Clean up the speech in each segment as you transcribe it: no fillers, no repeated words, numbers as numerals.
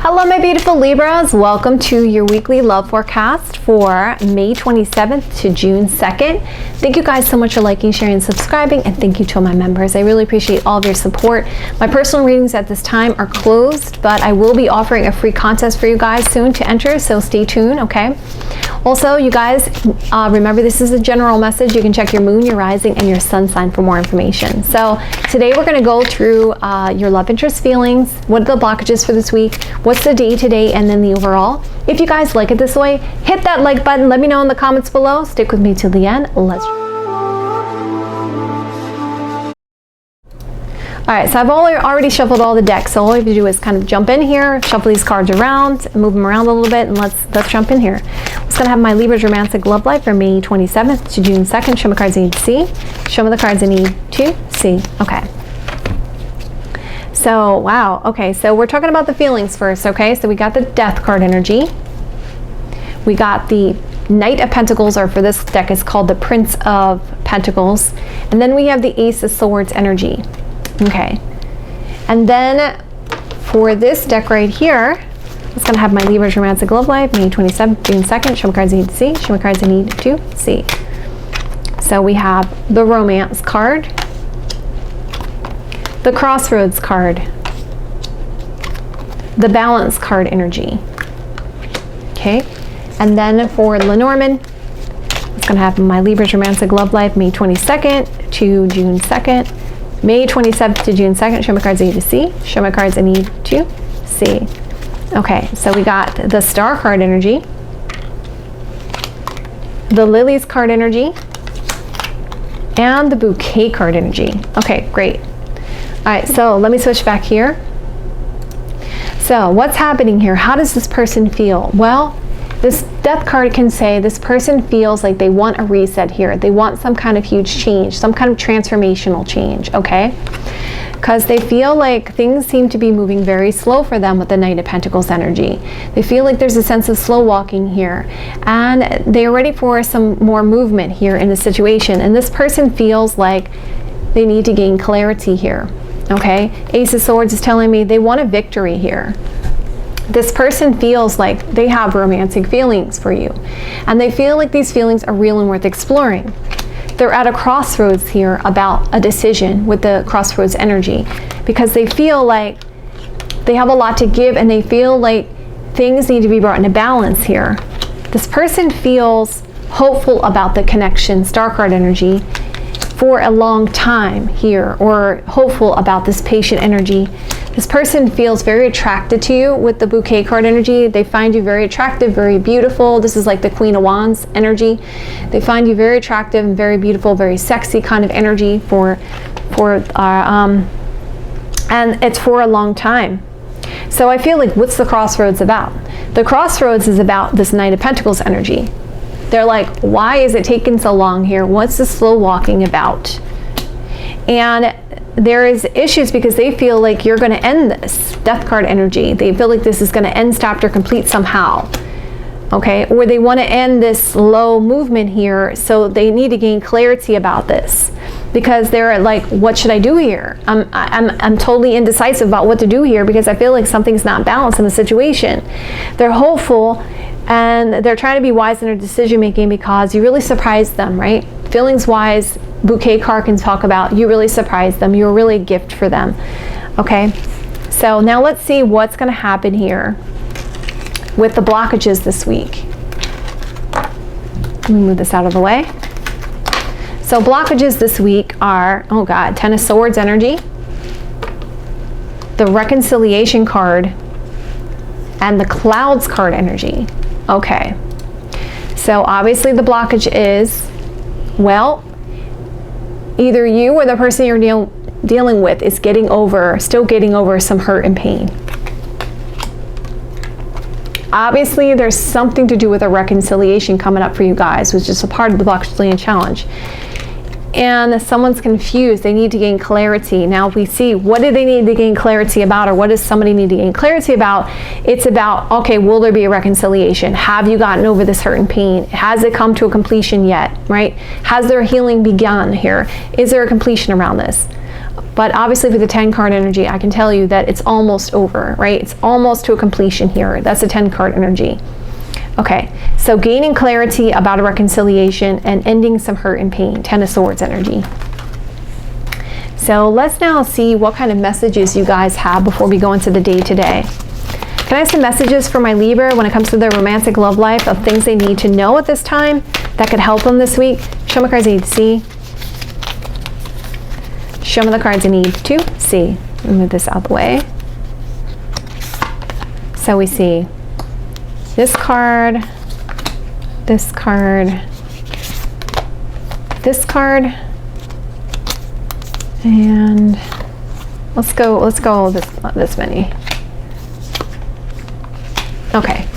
Hello my beautiful Libras, welcome to your weekly love forecast for May 27th to June 2nd. Thank you guys so much for liking, sharing, and subscribing, and thank you to all my members. I really appreciate all of your support. My personal readings at this time are closed, but I will be offering a free contest for you guys soon to enter, so stay tuned, okay? Also, you guys, remember this is a general message. You can check your moon, your rising, and your sun sign for more information. So today we're going to go through your love interest feelings, what are the blockages for this week, what's the day today, and then the overall. If you guys like it this way, hit that like button. Let me know in the comments below. Stick with me till the end. Alright, so I've already shuffled all the decks, so all you have to do is kind of jump in here, shuffle these cards around, move them around a little bit, and let's jump in here. I'm just going to have my Libra's Romantic Love Life for May 27th to June 2nd. Show me the cards I need to see. Show me the cards I need to see. Okay. So, wow. Okay, so we're talking about the feelings first, okay? So we got the Death card energy. We got the Knight of Pentacles, or for this deck is called the Prince of Pentacles. And then we have the Ace of Swords energy. Okay, and then for this deck right here, I'm just going to have my Libra's Romantic Love Life, May 27th, June 2nd. Show me cards I need to see. Show me cards I need to see. So we have the Romance card, the Crossroads card, the Balance card energy. Okay, and then for Lenormand, I'm just going to have my Libra's Romantic Love Life, May 22nd to June 2nd. May 27th to June 2nd, show me cards I need to see. Show me cards I need to see. Okay, so we got the Star card energy, the Lilies card energy, and the Bouquet card energy. Okay, great. All right, so let me switch back here. So what's happening here? How does this person feel? Well, this Death card can say this person feels like they want a reset here. They want some kind of huge change, some kind of transformational change, okay? Because they feel like things seem to be moving very slow for them with the Knight of Pentacles energy. They feel like there's a sense of slow walking here, and they're ready for some more movement here in the situation. And this person feels like they need to gain clarity here, okay? Ace of Swords is telling me they want a victory here. This person feels like they have romantic feelings for you, and they feel like these feelings are real and worth exploring. They're at a crossroads here about a decision with the Crossroads energy, because they feel like they have a lot to give, and they feel like things need to be brought into balance here. This person feels hopeful about the connection, Star card energy, for a long time here, or hopeful about this patient energy. This person feels very attracted to you with the Bouquet card energy. They find you very attractive, very beautiful. This is like the Queen of Wands energy. They find you very attractive and very beautiful, very sexy kind of energy and it's for a long time. So I feel like, what's the Crossroads about? The Crossroads is about this Knight of Pentacles energy. They're like, why is it taking so long here? What's the slow walking about? And there is issues because they feel like you're going to end this Death card energy. They feel like this is going to end, stopped, or complete somehow. Okay, or they want to end this slow movement here, so they need to gain clarity about this, because they're like, what should I do here? I'm totally indecisive about what to do here, because I feel like something's not balanced in the situation. They're hopeful, and they're trying to be wise in their decision making, because you really surprised them, right? Feelings wise, Bouquet card can talk about you really surprised them. You're really a gift for them. Okay, so now let's see what's going to happen here with the blockages this week. Let me move this out of the way. So blockages this week are, oh God, Ten of Swords energy, the Reconciliation card, and the Clouds card energy. Okay, so obviously the blockage is, well, either you or the person you're dealing with is still getting over some hurt and pain. Obviously, there's something to do with a reconciliation coming up for you guys, which is a part of the Blockage Challenge. And someone's confused. They need to gain clarity. Now we see, what do they need to gain clarity about, or what does somebody need to gain clarity about? It's about, okay, will there be a reconciliation? Have you gotten over this hurt and pain? Has it come to a completion yet, right? Has there healing begun here? Is there a completion around this? But obviously with the 10 card energy, I can tell you that it's almost over, right? It's almost to a completion here. That's a 10 card energy. Okay, so gaining clarity about a reconciliation and ending some hurt and pain, 10 of Swords energy. So let's now see what kind of messages you guys have before we go into the day today. Can I have some messages for my Libra when it comes to their romantic love life, of things they need to know at this time that could help them this week? Show me cards I need to see. Show me the cards I need to see. Let me move this out the way. So we see this card, this card, this card, and let's go this many. Okay.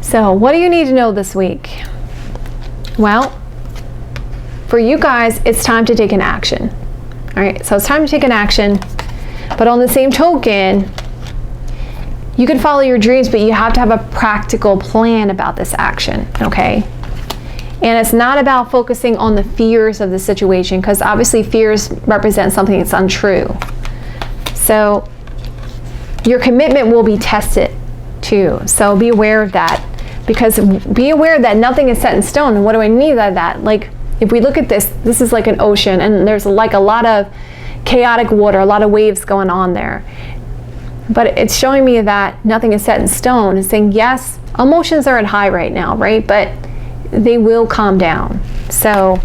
So what do you need to know this week? Well, for you guys, it's time to take an action. All right, so it's time to take an action, but on the same token, you can follow your dreams, but you have to have a practical plan about this action, okay? And it's not about focusing on the fears of the situation, because obviously fears represent something that's untrue. So your commitment will be tested too. So be aware of that, because be aware that nothing is set in stone. And what do I mean by that? Like, if we look at this, this is like an ocean, and there's like a lot of chaotic water, a lot of waves going on there. But it's showing me that nothing is set in stone. It's saying, yes, emotions are at high right now, right? But they will calm down. So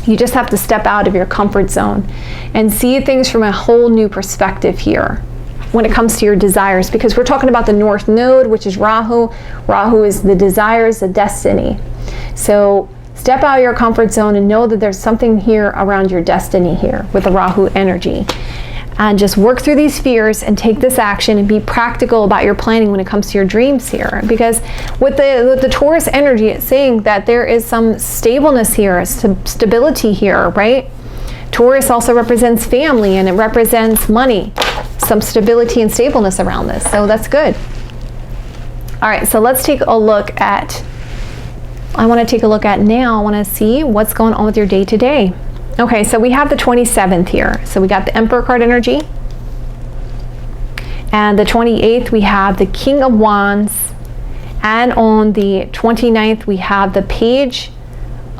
you just have to step out of your comfort zone and see things from a whole new perspective here when it comes to your desires, because we're talking about the North Node, which is Rahu. Rahu is the desires, the destiny. So step out of your comfort zone and know that there's something here around your destiny here with the Rahu energy. And just work through these fears and take this action and be practical about your planning when it comes to your dreams here. Because with the Taurus energy, it's saying that there is some stableness here, some stability here, right? Taurus also represents family, and it represents money, some stability and stableness around this. So that's good. All right, so let's take a look at, I want to take a look at now, I want to see what's going on with your day today. Okay, so we have the 27th here. So we got the Emperor card energy. And the 28th, we have the King of Wands. And on the 29th, we have the Page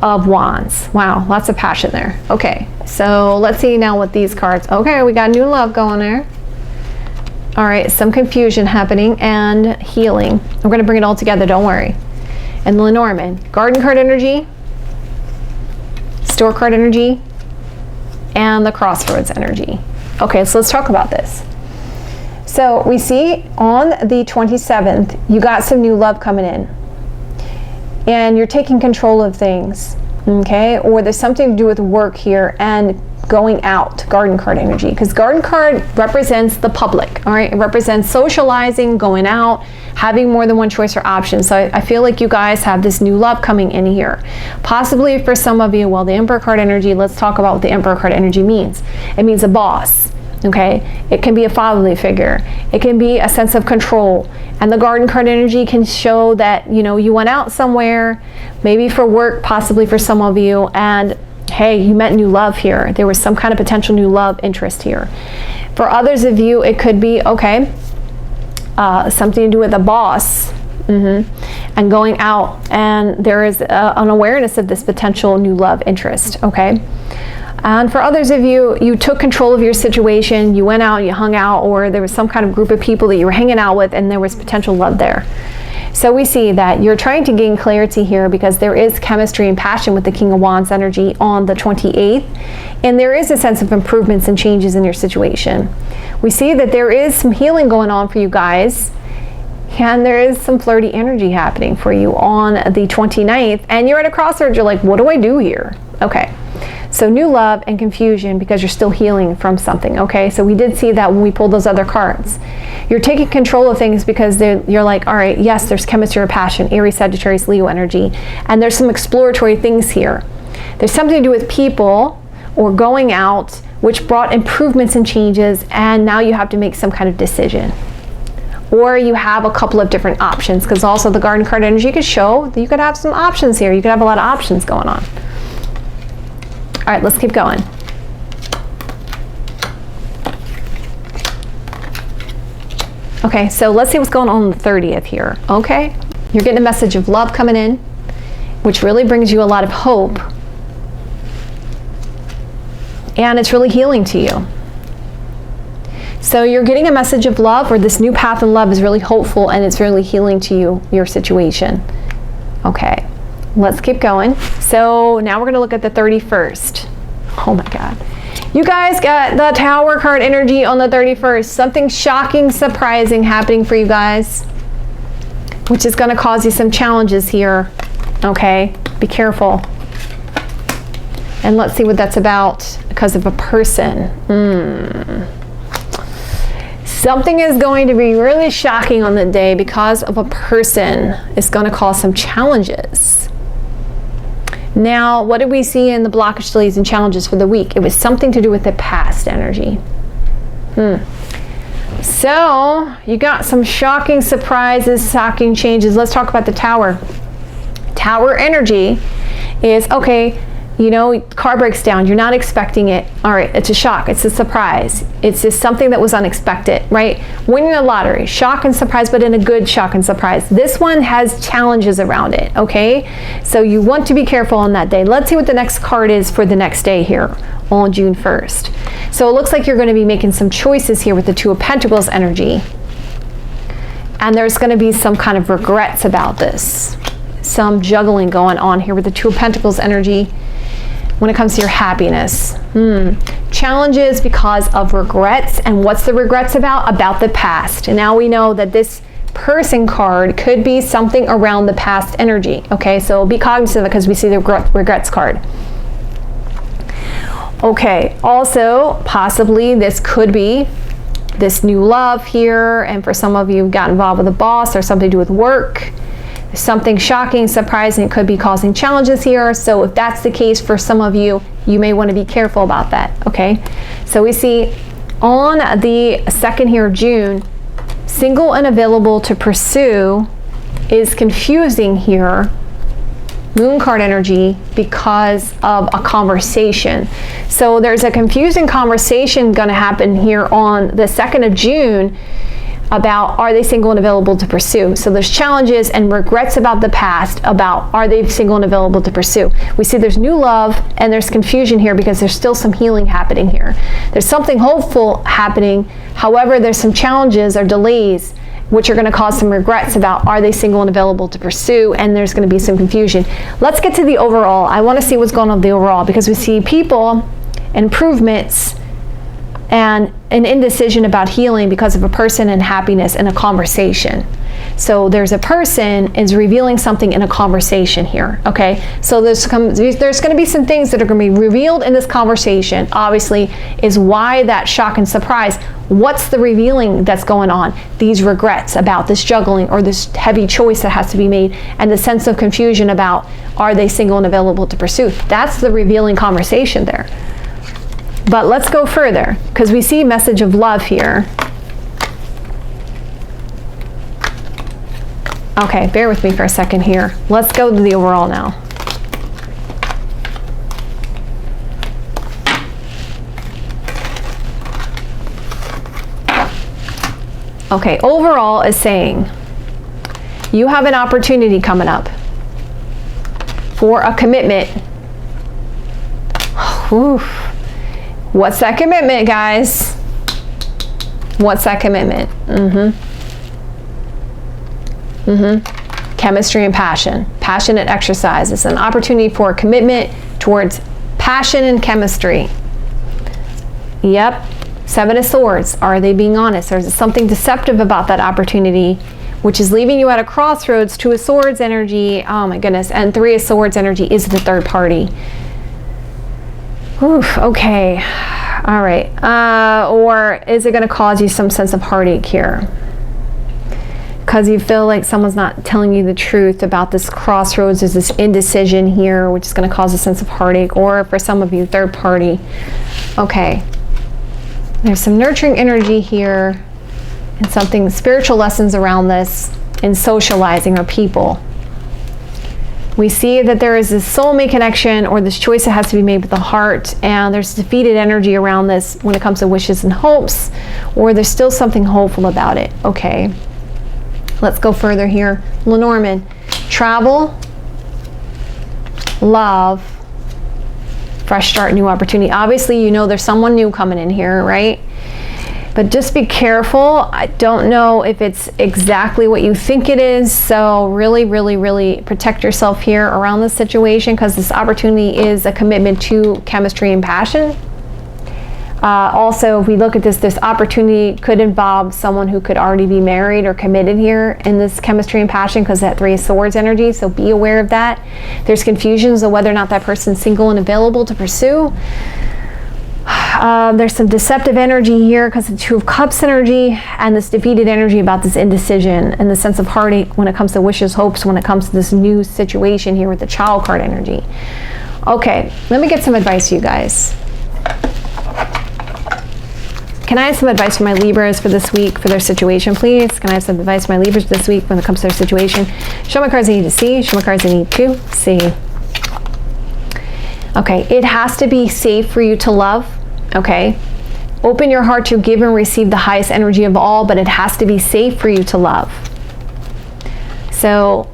of Wands. Wow, lots of passion there. Okay, so let's see now what these cards. Okay, we got new love going there. All right, some confusion happening and healing. I'm going to bring it all together, don't worry. And Lenormand, Garden card energy, Store card energy, and the Crossroads energy. Okay, so let's talk about this. So we see on the 27th, you got some new love coming in. And you're taking control of things, okay? Or there's something to do with work here and going out, Garden card energy. Because Garden card represents the public, all right? It represents socializing, going out, having more than one choice or option. So I feel like you guys have this new love coming in here. Possibly for some of you, well, the Emperor card energy, let's talk about what the Emperor card energy means. It means a boss, okay? It can be a fatherly figure. It can be a sense of control. And the Garden card energy can show that, you know, you went out somewhere, maybe for work, possibly for some of you, and hey, you met new love here. There was some kind of potential new love interest here. For others of you, it could be, okay, something to do with a boss, and going out, and there is an awareness of this potential new love interest, okay? And for others of you, you took control of your situation, you went out, you hung out, or there was some kind of group of people that you were hanging out with, and there was potential love there. So we see that you're trying to gain clarity here because there is chemistry and passion with the King of Wands energy on the 28th, and there is a sense of improvements and changes in your situation. We see that there is some healing going on for you guys, and there is some flirty energy happening for you on the 29th, and you're at a crossroads. You're like, what do I do here? Okay. So new love and confusion because you're still healing from something, okay? So we did see that when we pulled those other cards. You're taking control of things because you're like, all right, yes, there's chemistry or passion, Aries, Sagittarius, Leo energy, and there's some exploratory things here. There's something to do with people or going out, which brought improvements and changes, and now you have to make some kind of decision. Or you have a couple of different options, because also the Garden card energy could show that you could have some options here. You could have a lot of options going on. All right, let's keep going. Okay, so let's see what's going on the 30th here, okay? You're getting a message of love coming in, which really brings you a lot of hope. And it's really healing to you. So you're getting a message of love, or this new path in love is really hopeful and it's really healing to you, your situation. Okay, let's keep going. So now we're going to look at the 31st. Oh my God. You guys got the Tower card energy on the 31st. Something shocking, surprising happening for you guys, which is going to cause you some challenges here. Okay, be careful. And let's see what that's about because of a person. Something is going to be really shocking on the day because of a person. It's going to cause some challenges. Now, what did we see in the blockage, delays, and challenges for the week? It was something to do with the past energy. So, you got some shocking surprises, shocking changes. Let's talk about the Tower. Tower energy is, okay, you know, car breaks down, you're not expecting it. All right, it's a shock, it's a surprise. It's just something that was unexpected, right? Winning the lottery, shock and surprise, but in a good shock and surprise. This one has challenges around it, okay? So you want to be careful on that day. Let's see what the next card is for the next day here on June 1st. So it looks like you're going to be making some choices here with the Two of Pentacles energy. And there's going to be some kind of regrets about this. Some juggling going on here with the Two of Pentacles energy. When it comes to your happiness. Challenges because of regrets. And what's the regrets about? About the past. And now we know that this person card could be something around the past energy. Okay, so be cognizant of it because we see the regrets card. Okay, also possibly this could be this new love here. And for some of you got involved with a boss or something to do with work. Something shocking, surprising, could be causing challenges here. So if that's the case for some of you, you may want to be careful about that, okay? So we see on the 2nd here of June, single and available to pursue is confusing here. Moon card energy because of a conversation. So there's a confusing conversation going to happen here on the 2nd of June about are they single and available to pursue. So there's challenges and regrets about the past about are they single and available to pursue. We see there's new love and there's confusion here because there's still some healing happening here. There's something hopeful happening. However, there's some challenges or delays which are going to cause some regrets about are they single and available to pursue, and there's going to be some confusion. Let's get to the overall. I want to see what's going on with the overall because we see people, improvements, and an indecision about healing because of a person and happiness in a conversation. So there's a person is revealing something in a conversation here, okay? So there's going to be some things that are going to be revealed in this conversation, obviously, is why that shock and surprise. What's the revealing that's going on? These regrets about this juggling or this heavy choice that has to be made, and the sense of confusion about are they single and available to pursue. That's the revealing conversation there. But let's go further, because we see message of love here. Okay, bear with me for a second here. Let's go to the overall now. Okay, overall is saying you have an opportunity coming up for a commitment. Whew. What's that commitment, guys? What's that commitment? Chemistry and passion. Passionate exercise. It's an opportunity for a commitment towards passion and chemistry. Yep. 7 of Swords. Are they being honest? There's something deceptive about that opportunity, which is leaving you at a crossroads. 2 of Swords energy. Oh my goodness. And 3 of Swords energy is the third party. Oof, okay. All right. Or is it going to cause you some sense of heartache here? Because you feel like someone's not telling you the truth about this crossroads. There's this indecision here, which is going to cause a sense of heartache. Or for some of you, third party. Okay. There's some nurturing energy here and something, spiritual lessons around this in socializing or people. We see that there is this soulmate connection or this choice that has to be made with the heart, and there's defeated energy around this when it comes to wishes and hopes, or there's still something hopeful about it. Okay, let's go further here. Lenormand, travel, love, fresh start, new opportunity. Obviously, you know there's someone new coming in here, right? But just be careful. I don't know if it's exactly what you think it is. So really, really, really protect yourself here around this situation, because this opportunity is a commitment to chemistry and passion. Also, if we look at this opportunity could involve someone who could already be married or committed here in this chemistry and passion, because that Three of Swords energy, so be aware of that. There's confusions of whether or not that person's single and available to pursue. There's some deceptive energy here because of the Two of Cups energy and this defeated energy about this indecision and the sense of heartache when it comes to wishes, hopes, when it comes to this new situation here with the Child card energy. Okay, let me get some advice to you guys. Can I have some advice for my Libras for this week for their situation, please? Can I have some advice for my Libras this week when it comes to their situation? Show my cards I need to see. Show my cards I need to see. Okay, it has to be safe for you to love. Okay, open your heart to give and receive the highest energy of all, but it has to be safe for you to love. So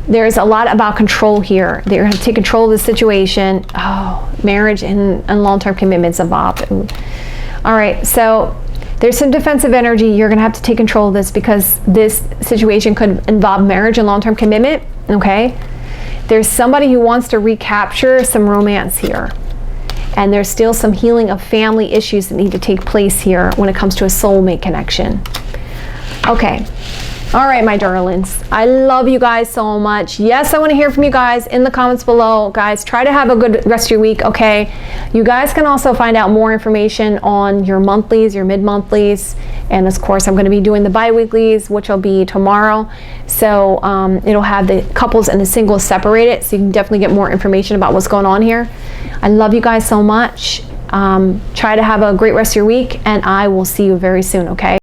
there's a lot about control here. They're going to take control of the situation. Oh, marriage and long-term commitments involved. All right, so there's some defensive energy. You're going to have to take control of this because this situation could involve marriage and long-term commitment. Okay, there's somebody who wants to recapture some romance here. And there's still some healing of family issues that need to take place here when it comes to a soulmate connection. Okay. All right, my darlings. I love you guys so much. Yes, I want to hear from you guys in the comments below. Guys, try to have a good rest of your week, okay? You guys can also find out more information on your monthlies, your mid-monthlies. And of course, I'm going to be doing the bi-weeklies, which will be tomorrow. So it'll have the couples and the singles separated. So you can definitely get more information about what's going on here. I love you guys so much. Try to have a great rest of your week, and I will see you very soon, okay?